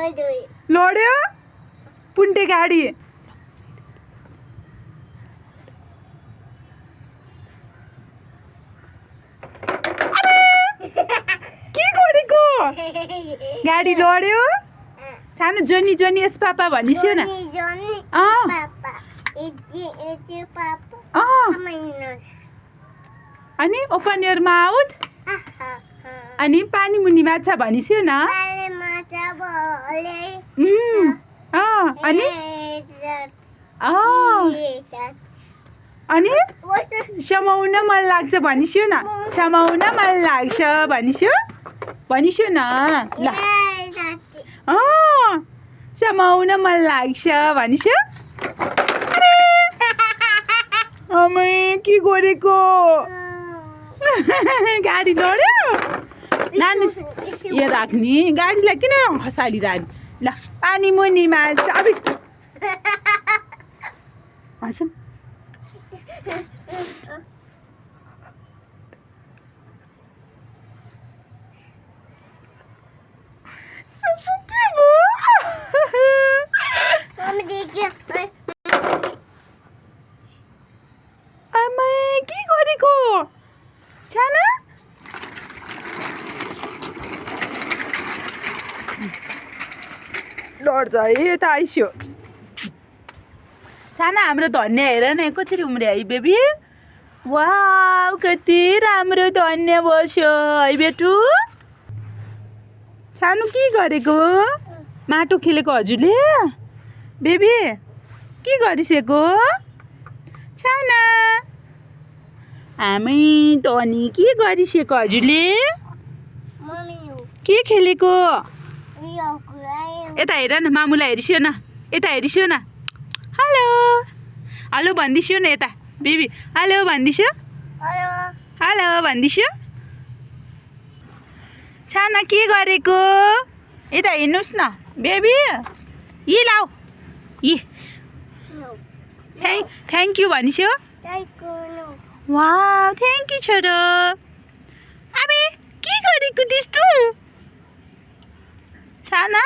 लड्यो पुन्टे गाडी के गरेको गाडी लड्यो सानो जोनी जोनी यस पापा भनिस्यो न अनि ओपन योर माउथ अनि पानी मुनि माछा भनिस्यो न अनि अनि समाउन मन लाग्छ भनिस्यो न समाउन मन लाग्छ भनिस्यो न ल समाउन मन लाग्छ भनिस्यो अमै के गरेको गाडी लड्यो नानी यो राख्ने गाडीलाई किन खसाली राख्ने ल पानी मुनि माछ अब हाँसौँ आमै के गरेको छाना डढ्छ है यता आइस्यो छाना हाम्रो धन्य हेर न कसरी उम्रियो है बेबी वाउ कति राम्रो धन्य बस्यो है बेटु छानु के गरेको माटो खेलेको हजुरले बेबी के गरिसकेको छाना हामी धनी के गरिसकेको हजुरले के खेलेको यता हेर न मामुलाई हेरिस्यो न यता हेरिस्यो न हेलो हेलो भन्दिस्यो न यता बेबी हेलो भन्दिस्यो हेलो भन्दिस्यो छाना के गरेको यता हेर्नुहोस् न बेबी यी लाऊ यी थ्याङ्क यू भनिस्यो वाउ थ्याङ्क यू छोरो अबे के गरेको त्यस्तो छाना